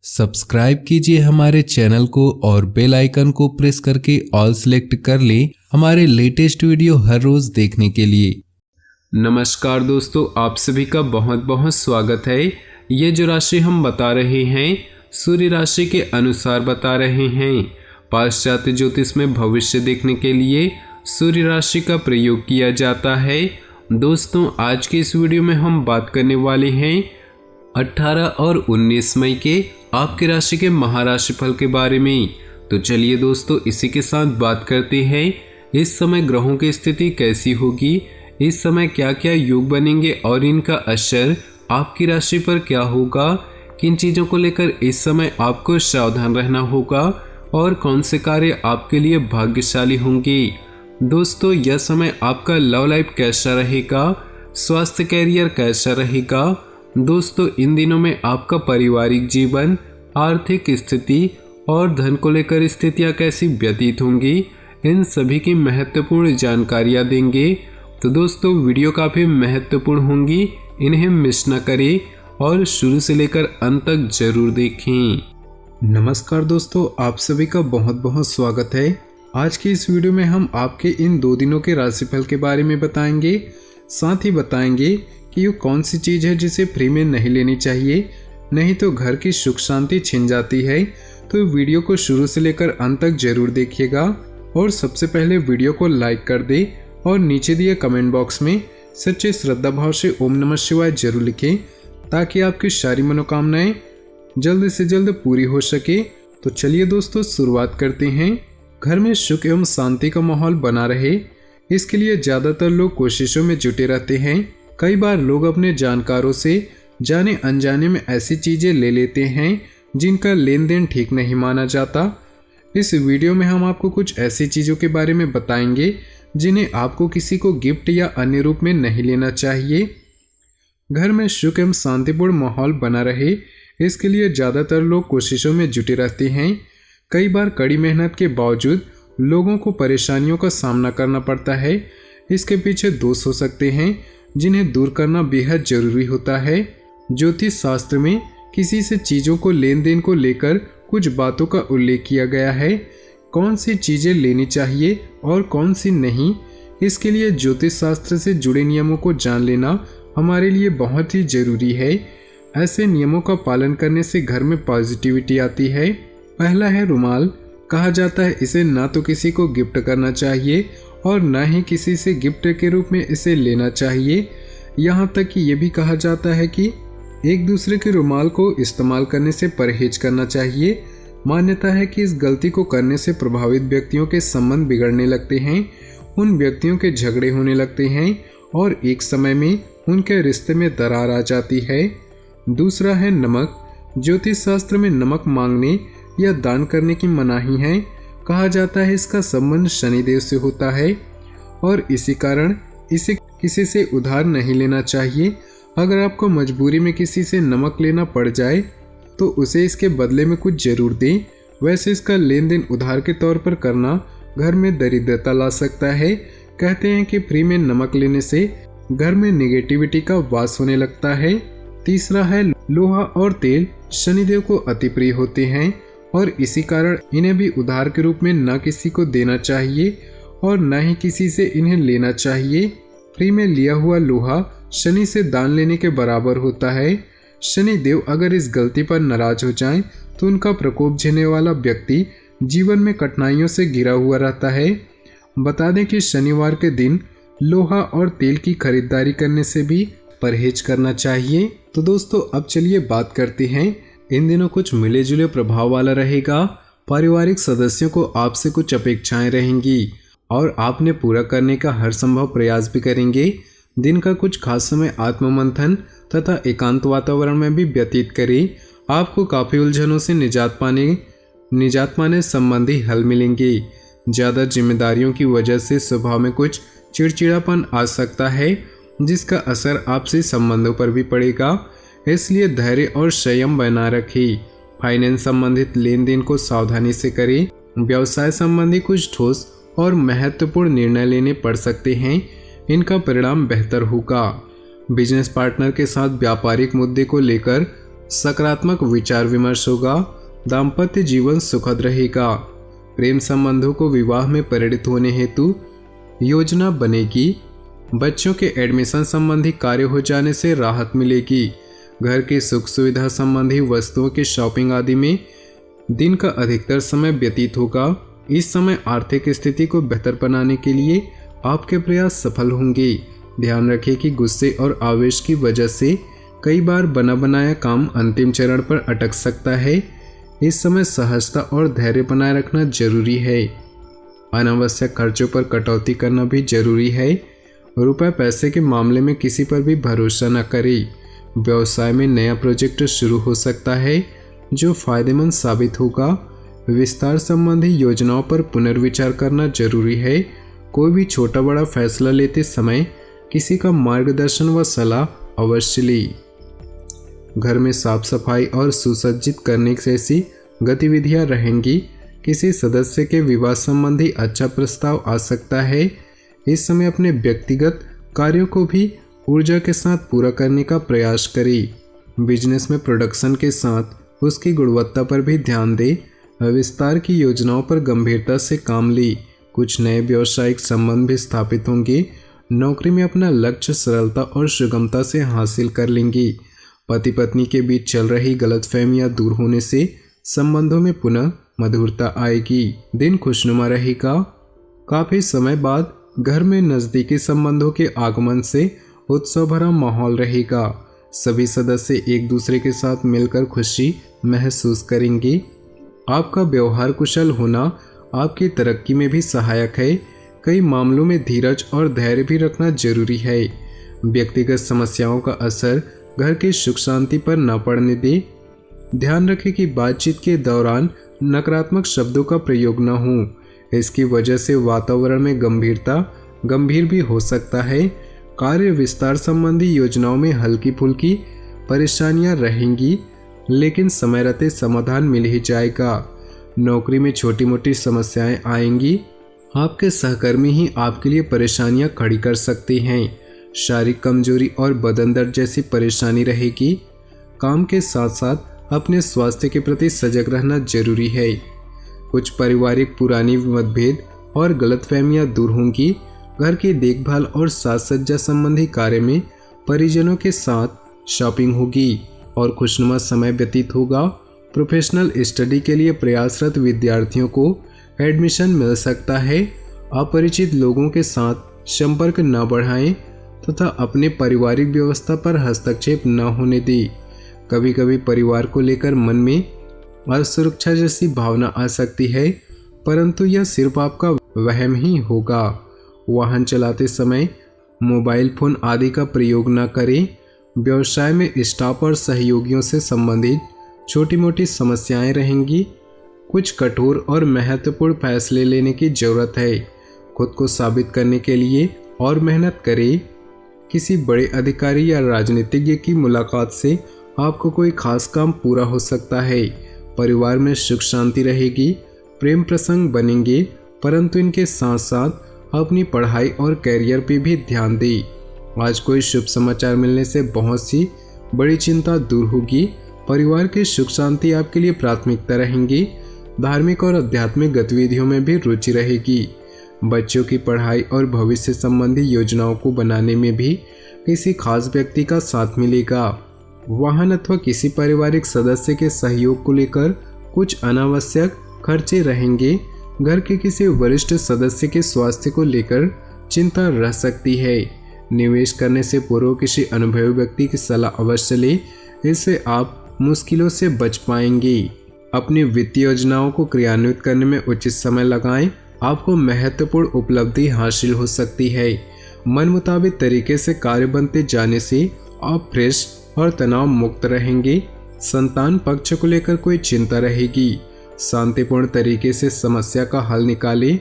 Subscribe कीजिए हमारे channel को और बेल आइकन को प्रेस करके ऑल सेलेक्ट कर लें हमारे लेटेस्ट वीडियो हर रोज देखने के लिए। नमस्कार दोस्तों, आप सभी का बहुत बहुत स्वागत है। ये जो राशि हम बता रहे हैं सूर्य राशि के अनुसार बता रहे हैं। पाश्चात्य ज्योतिष में भविष्य देखने के लिए सूर्य राशि का प्रयोग किया जाता है। दोस्तों, आज के इस वीडियो में हम बात करने वाले हैं 18 और 19 मई के आपकी राशि के महाराशि फल के बारे में। तो चलिए दोस्तों, इसी के साथ बात करते हैं इस समय ग्रहों की स्थिति कैसी होगी, इस समय क्या क्या योग बनेंगे और इनका असर आपकी राशि पर क्या होगा, किन चीज़ों को लेकर इस समय आपको सावधान रहना होगा और कौन से कार्य आपके लिए भाग्यशाली होंगे। दोस्तों, यह समय आपका लव लाइफ कैसा रहेगा, स्वास्थ्य कैरियर कैसा रहेगा। दोस्तों, इन दिनों में आपका पारिवारिक जीवन, आर्थिक स्थिति और धन को लेकर स्थितियां कैसी व्यतीत होंगी, इन सभी की महत्वपूर्ण जानकारियां देंगे। तो दोस्तों, वीडियो काफ़ी महत्वपूर्ण होंगी, इन्हें मिस न करें और शुरू से लेकर अंत तक जरूर देखें। नमस्कार दोस्तों, आप सभी का बहुत बहुत स्वागत है। आज की इस वीडियो में हम आपके इन 2 दिनों के राशिफल के बारे में बताएंगे। साथ ही बताएंगे कि ये कौन सी चीज़ है जिसे फ्री में नहीं लेनी चाहिए, नहीं तो घर की सुख शांति छिन जाती है। तो वीडियो को शुरू से लेकर अंत तक जरूर देखिएगा और सबसे पहले वीडियो को लाइक कर दे और नीचे दिए कमेंट बॉक्स में सच्चे श्रद्धा भाव से ओम नमः शिवाय जरूर लिखें, ताकि आपकी सारी मनोकामनाएं जल्द से जल्द पूरी हो सके। तो चलिए दोस्तों, शुरुआत करते हैं। घर में सुख एवं शांति का माहौल बना रहे, इसके लिए ज़्यादातर लोग कोशिशों में जुटे रहते हैं। कई बार लोग अपने जानकारों से जाने अनजाने में ऐसी चीज़ें ले लेते हैं जिनका लेन देन ठीक नहीं माना जाता। इस वीडियो में हम आपको कुछ ऐसी चीज़ों के बारे में बताएंगे जिन्हें आपको किसी को गिफ्ट या अन्य रूप में नहीं लेना चाहिए। घर में सुख एवं शांतिपूर्ण माहौल बना रहे, इसके लिए ज़्यादातर लोग कोशिशों में जुटे रहते हैं। कई बार कड़ी मेहनत के बावजूद लोगों को परेशानियों का सामना करना पड़ता है। इसके पीछे दोष हो सकते हैं जिन्हें दूर करना बेहद जरूरी होता है। ज्योतिष शास्त्र में किसी से चीज़ों को लेन देन को लेकर कुछ बातों का उल्लेख किया गया है। कौन सी चीज़ें लेनी चाहिए और कौन सी नहीं, इसके लिए ज्योतिष शास्त्र से जुड़े नियमों को जान लेना हमारे लिए बहुत ही ज़रूरी है। ऐसे नियमों का पालन करने से घर में पॉजिटिविटी आती है। पहला है रुमाल। कहा जाता है इसे ना तो किसी को गिफ्ट करना चाहिए और न ही किसी से गिफ्ट के रूप में इसे लेना चाहिए। यहाँ तक कि ये भी कहा जाता है कि एक दूसरे के रुमाल को इस्तेमाल करने से परहेज करना चाहिए। मान्यता है कि इस गलती को करने से प्रभावित व्यक्तियों के संबंध बिगड़ने लगते हैं, उन व्यक्तियों के झगड़े होने लगते हैं और एक समय में उनके रिश्ते में दरार आ जाती है। दूसरा है नमक। ज्योतिष शास्त्र में नमक मांगने या दान करने की मनाही है। कहा जाता है इसका संबंध शनिदेव से होता है और इसी कारण इसे किसी से उधार नहीं लेना चाहिए। अगर आपको मजबूरी में किसी से नमक लेना पड़ जाए तो उसे इसके बदले में कुछ जरूर दें। वैसे इसका लेन देन उधार के तौर पर करना घर में दरिद्रता ला सकता है। कहते हैं कि फ्री में नमक लेने से घर में निगेटिविटी का वास होने लगता है। तीसरा है लोहा और तेल। शनिदेव को अति प्रिय होते हैं और इसी कारण इन्हें भी उधार के रूप में न किसी को देना चाहिए और न ही किसी से इन्हें लेना चाहिए। फ्री में लिया हुआ लोहा शनि से दान लेने के बराबर होता है। शनि देव अगर इस गलती पर नाराज हो जाएं तो उनका प्रकोप झेलने वाला व्यक्ति जीवन में कठिनाइयों से घिरा हुआ रहता है। बता दें कि शनिवार के दिन लोहा और तेल की खरीदारी करने से भी परहेज करना चाहिए। तो दोस्तों, अब चलिए बात करते हैं। इन दिनों कुछ मिले जुले प्रभाव वाला रहेगा। पारिवारिक सदस्यों को आपसे कुछ अपेक्षाएं रहेंगी और आपने पूरा करने का हर संभव प्रयास भी करेंगे। दिन का कुछ खास समय आत्ममंथन तथा एकांत वातावरण में भी व्यतीत करें। आपको काफ़ी उलझनों से निजात पाने संबंधी हल मिलेंगे। ज़्यादा जिम्मेदारियों की वजह से स्वभाव में कुछ चिड़चिड़ापन आ सकता है, जिसका असर आपसी संबंधों पर भी पड़ेगा। इसलिए धैर्य और संयम बना रखें। फाइनेंस संबंधित लेन देन को सावधानी से करें। व्यवसाय संबंधी कुछ ठोस और महत्वपूर्ण निर्णय लेने पड़ सकते हैं, इनका परिणाम बेहतर होगा। बिजनेस पार्टनर के साथ व्यापारिक मुद्दे को लेकर सकारात्मक विचार विमर्श होगा। दाम्पत्य जीवन सुखद रहेगा। प्रेम संबंधों को विवाह में परिणत होने हेतु योजना बनेगी। बच्चों के एडमिशन संबंधी कार्य हो जाने से राहत मिलेगी। घर की सुख सुविधा संबंधी वस्तुओं की शॉपिंग आदि में दिन का अधिकतर समय व्यतीत होगा। इस समय आर्थिक स्थिति को बेहतर बनाने के लिए आपके प्रयास सफल होंगे। ध्यान रखें कि गुस्से और आवेश की वजह से कई बार बना बनाया काम अंतिम चरण पर अटक सकता है। इस समय सहजता और धैर्य बनाए रखना जरूरी है। अनावश्यक खर्चों पर कटौती करना भी जरूरी है। रुपए पैसे के मामले में किसी पर भी भरोसा न करें। व्यवसाय में नया प्रोजेक्ट शुरू हो सकता है जो फायदेमंद साबित होगा। विस्तार संबंधी योजनाओं पर पुनर्विचार करना जरूरी है। कोई भी छोटा बड़ा फैसला लेते समय किसी का मार्गदर्शन व सलाह अवश्य लें। घर में साफ सफाई और सुसज्जित करने जैसी गतिविधियां रहेंगी। किसी सदस्य के विवाह संबंधी अच्छा प्रस्ताव आ सकता है। इस समय अपने व्यक्तिगत कार्यों को भी ऊर्जा के साथ पूरा करने का प्रयास करें। बिजनेस में प्रोडक्शन के साथ उसकी गुणवत्ता पर भी ध्यान दें। विस्तार की योजनाओं पर गंभीरता से काम लें। कुछ नए व्यावसायिक संबंध भी स्थापित होंगे। नौकरी में अपना लक्ष्य सरलता और सुगमता से हासिल कर लेंगे। पति पत्नी के बीच चल रही गलतफहमियां दूर होने से संबंधों में पुनः मधुरता आएगी। दिन खुशनुमा रहेगा। काफी समय बाद घर में नजदीकी संबंधों के आगमन से उत्सव भरा माहौल रहेगा। सभी सदस्य एक दूसरे के साथ मिलकर खुशी महसूस करेंगे। आपका व्यवहार कुशल होना आपकी तरक्की में भी सहायक है। कई मामलों में धीरज और धैर्य भी रखना जरूरी है। व्यक्तिगत समस्याओं का असर घर की सुख शांति पर न पड़ने दे। ध्यान रखें कि बातचीत के दौरान नकारात्मक शब्दों का प्रयोग न हो। इसकी वजह से वातावरण में गंभीर भी हो सकता है। कार्य विस्तार संबंधी योजनाओं में हल्की फुल्की परेशानियां रहेंगी, लेकिन समय रहते समाधान मिल ही जाएगा। नौकरी में छोटी मोटी समस्याएं आएंगी। आपके सहकर्मी ही आपके लिए परेशानियां खड़ी कर सकते हैं। शारीरिक कमजोरी और बदन दर्द जैसी परेशानी रहेगी। काम के साथ साथ अपने स्वास्थ्य के प्रति सजग रहना जरूरी है। कुछ पारिवारिक पुरानी मतभेद और गलतफहमियां दूर होंगी। घर की देखभाल और साज सज्जा संबंधी कार्य में परिजनों के साथ शॉपिंग होगी और खुशनुमा समय व्यतीत होगा। प्रोफेशनल स्टडी के लिए प्रयासरत विद्यार्थियों को एडमिशन मिल सकता है। अपरिचित लोगों के साथ संपर्क न बढ़ाएं तथा अपने पारिवारिक व्यवस्था पर हस्तक्षेप न होने दें। कभी कभी परिवार को लेकर मन में असुरक्षा जैसी भावना आ सकती है, परंतु यह सिर्फ आपका वहम ही होगा। वाहन चलाते समय मोबाइल फोन आदि का प्रयोग न करें। व्यवसाय में स्टाफ और सहयोगियों से संबंधित छोटी मोटी समस्याएं रहेंगी। कुछ कठोर और महत्वपूर्ण फैसले लेने की जरूरत है। खुद को साबित करने के लिए और मेहनत करें। किसी बड़े अधिकारी या राजनीतिज्ञ की मुलाकात से आपको कोई खास काम पूरा हो सकता है। परिवार में सुख शांति रहेगी। प्रेम प्रसंग बनेंगे, परंतु इनके साथ साथ अपनी पढ़ाई और कैरियर पे भी ध्यान दें। आज कोई शुभ समाचार मिलने से बहुत सी बड़ी चिंता दूर होगी। परिवार की सुख शांति आपके लिए प्राथमिकता रहेंगी। धार्मिक और आध्यात्मिक गतिविधियों में भी रुचि रहेगी। बच्चों की पढ़ाई और भविष्य संबंधी योजनाओं को बनाने में भी किसी खास व्यक्ति का साथ मिलेगा। वाहन अथवा किसी पारिवारिक सदस्य के सहयोग को लेकर कुछ अनावश्यक खर्चे रहेंगे। घर के किसी वरिष्ठ सदस्य के स्वास्थ्य को लेकर चिंता रह सकती है। निवेश करने से पूर्व किसी अनुभवी व्यक्ति की सलाह अवश्य लें। इससे आप मुश्किलों से बच पाएंगे। अपनी वित्तीय योजनाओं को क्रियान्वित करने में उचित समय लगाएं। आपको महत्वपूर्ण उपलब्धि हासिल हो सकती है। मन मुताबिक तरीके से कार्य बनते जाने से आप फ्रेश और तनाव मुक्त रहेंगे। संतान पक्ष को लेकर कोई चिंता रहेगी। शांतिपूर्ण तरीके से समस्या का हल निकालें,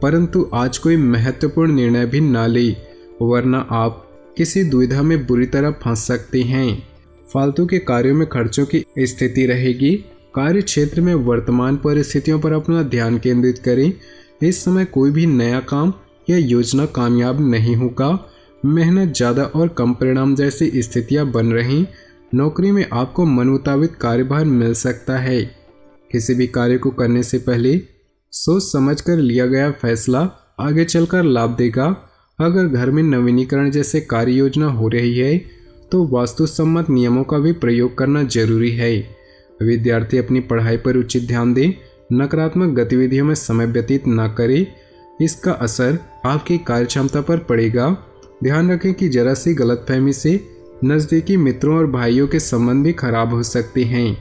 परंतु आज कोई महत्वपूर्ण निर्णय भी ना लें, वरना आप किसी दुविधा में बुरी तरह फंस सकते हैं। फालतू के कार्यों में खर्चों की स्थिति रहेगी। कार्य क्षेत्र में वर्तमान परिस्थितियों पर अपना ध्यान केंद्रित करें। इस समय कोई भी नया काम या योजना कामयाब नहीं होगा। मेहनत ज़्यादा और कम परिणाम जैसी स्थितियां बन रही। नौकरी में आपको मन मुताबिक कार्यभार मिल सकता है। किसी भी कार्य को करने से पहले सोच समझकर लिया गया फैसला आगे चलकर लाभ देगा। अगर घर में नवीनीकरण जैसे कार्य योजना हो रही है तो वास्तु सम्मत नियमों का भी प्रयोग करना जरूरी है। विद्यार्थी अपनी पढ़ाई पर उचित ध्यान दें, नकारात्मक गतिविधियों में समय व्यतीत न करें, इसका असर आपकी कार्यक्षमता पर पड़ेगा। ध्यान रखें कि जरा सी गलतफहमी से नज़दीकी मित्रों और भाइयों के संबंध भी खराब हो सकते हैं।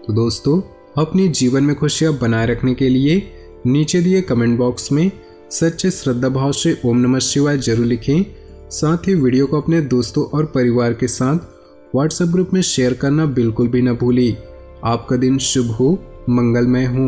तो दोस्तों, अपने जीवन में खुशियाँ बनाए रखने के लिए नीचे दिए कमेंट बॉक्स में सच्चे श्रद्धा भाव से ओम नमः शिवाय जरूर लिखें। साथ ही वीडियो को अपने दोस्तों और परिवार के साथ व्हाट्सएप ग्रुप में शेयर करना बिल्कुल भी न भूलें। आपका दिन शुभ हो, मंगलमय हो।